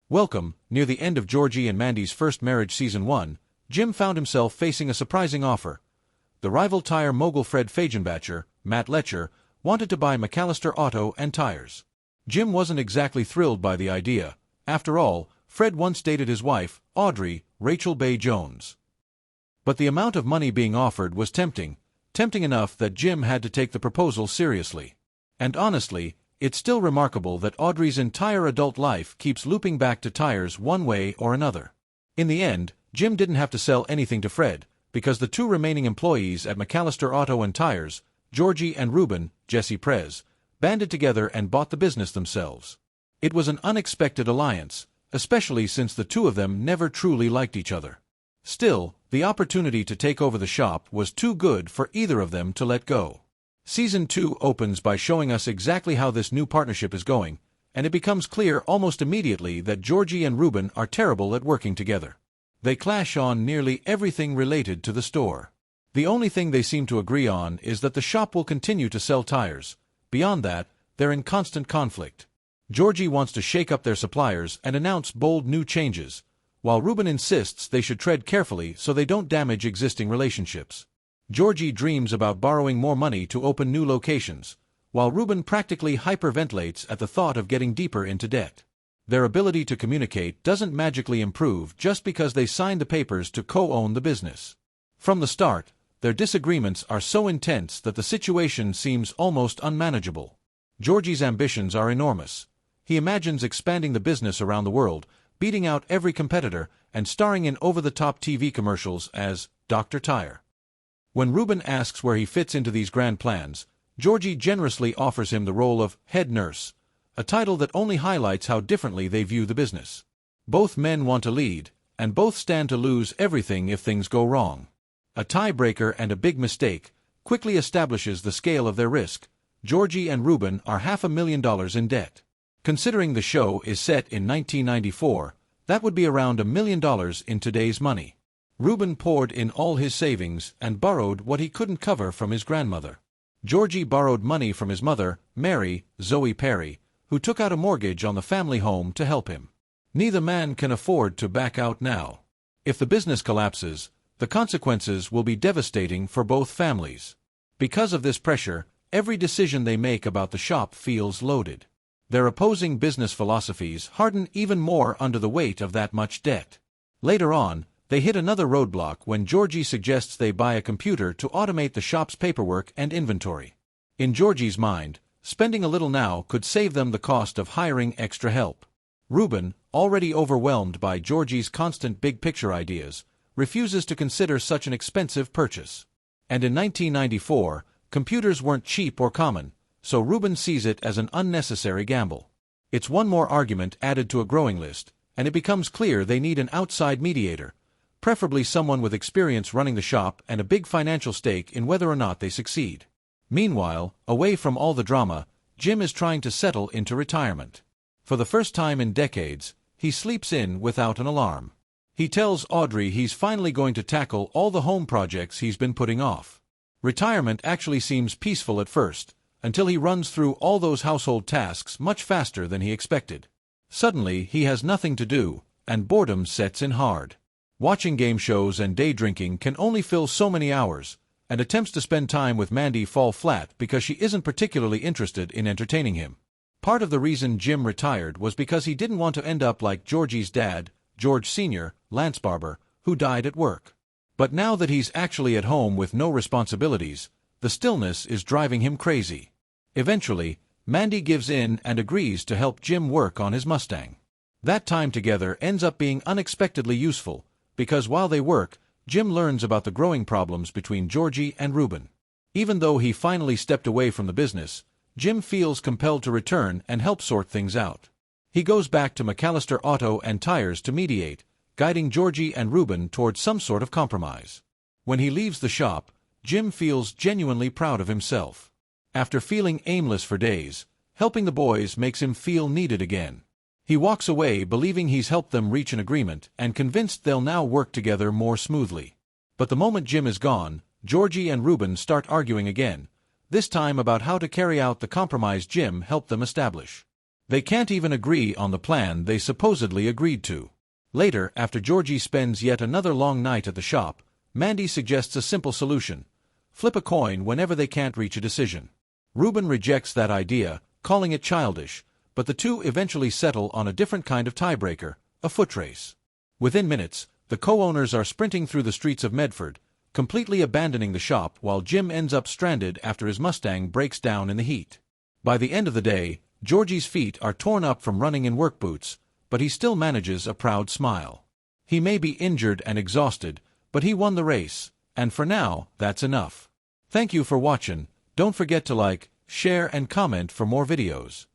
Welcome. Near the end of Georgie and Mandy's first marriage season 1, Jim found himself facing a surprising offer. The rival tire mogul Fred Fagenbacher, Matt Letcher, wanted to buy McAllister Auto and Tires. Jim wasn't exactly thrilled by the idea. After all, Fred once dated his wife, Audrey, Rachel Bay Jones. But the amount of money being offered was tempting enough that Jim had to take the proposal seriously. And honestly, it's still remarkable that Audrey's entire adult life keeps looping back to tires one way or another. In the end, Jim didn't have to sell anything to Fred, because the two remaining employees at McAllister Auto and Tires, Georgie and Ruben, Jesse Prez, banded together and bought the business themselves. It was an unexpected alliance, especially since the two of them never truly liked each other. Still, the opportunity to take over the shop was too good for either of them to let go. Season 2 opens by showing us exactly how this new partnership is going, and it becomes clear almost immediately that Georgie and Ruben are terrible at working together. They clash on nearly everything related to the store. The only thing they seem to agree on is that the shop will continue to sell tires. Beyond that, they're in constant conflict. Georgie wants to shake up their suppliers and announce bold new changes, while Ruben insists they should tread carefully so they don't damage existing relationships. Georgie dreams about borrowing more money to open new locations, while Ruben practically hyperventilates at the thought of getting deeper into debt. Their ability to communicate doesn't magically improve just because they signed the papers to co-own the business. From the start, their disagreements are so intense that the situation seems almost unmanageable. Georgie's ambitions are enormous. He imagines expanding the business around the world, beating out every competitor, and starring in over-the-top TV commercials as Dr. Tire. When Ruben asks where he fits into these grand plans, Georgie generously offers him the role of head nurse, a title that only highlights how differently they view the business. Both men want to lead, and both stand to lose everything if things go wrong. A tiebreaker and a big mistake quickly establishes the scale of their risk. Georgie and Ruben are $500,000 in debt. Considering the show is set in 1994, that would be around $1 million in today's money. Ruben poured in all his savings and borrowed what he couldn't cover from his grandmother. Georgie borrowed money from his mother, Mary, Zoe Perry, who took out a mortgage on the family home to help him. Neither man can afford to back out now. If the business collapses, the consequences will be devastating for both families. Because of this pressure, every decision they make about the shop feels loaded. Their opposing business philosophies harden even more under the weight of that much debt. Later on, they hit another roadblock when Georgie suggests they buy a computer to automate the shop's paperwork and inventory. In Georgie's mind, spending a little now could save them the cost of hiring extra help. Ruben, already overwhelmed by Georgie's constant big-picture ideas, refuses to consider such an expensive purchase. And in 1994, computers weren't cheap or common, so Ruben sees it as an unnecessary gamble. It's one more argument added to a growing list, and it becomes clear they need an outside mediator, preferably someone with experience running the shop and a big financial stake in whether or not they succeed. Meanwhile, away from all the drama, Jim is trying to settle into retirement. For the first time in decades, he sleeps in without an alarm. He tells Audrey he's finally going to tackle all the home projects he's been putting off. Retirement actually seems peaceful at first, until he runs through all those household tasks much faster than he expected. Suddenly, he has nothing to do, and boredom sets in hard. Watching game shows and day drinking can only fill so many hours, and attempts to spend time with Mandy fall flat because she isn't particularly interested in entertaining him. Part of the reason Jim retired was because he didn't want to end up like Georgie's dad, George Sr., Lance Barber, who died at work. But now that he's actually at home with no responsibilities, the stillness is driving him crazy. Eventually, Mandy gives in and agrees to help Jim work on his Mustang. That time together ends up being unexpectedly useful, because while they work, Jim learns about the growing problems between Georgie and Ruben. Even though he finally stepped away from the business, Jim feels compelled to return and help sort things out. He goes back to McAllister Auto and Tires to mediate, guiding Georgie and Ruben towards some sort of compromise. When he leaves the shop, Jim feels genuinely proud of himself. After feeling aimless for days, helping the boys makes him feel needed again. He walks away believing he's helped them reach an agreement and convinced they'll now work together more smoothly. But the moment Jim is gone, Georgie and Ruben start arguing again, this time about how to carry out the compromise Jim helped them establish. They can't even agree on the plan they supposedly agreed to. Later, after Georgie spends yet another long night at the shop, Mandy suggests a simple solution: flip a coin whenever they can't reach a decision. Ruben rejects that idea, calling it childish, but the two eventually settle on a different kind of tiebreaker, a foot race. Within minutes, the co-owners are sprinting through the streets of Medford, completely abandoning the shop while Jim ends up stranded after his Mustang breaks down in the heat. By the end of the day, Georgie's feet are torn up from running in work boots, but he still manages a proud smile. He may be injured and exhausted, but he won the race, and for now, that's enough. Thank you for watching. Don't forget to like, share and comment for more videos.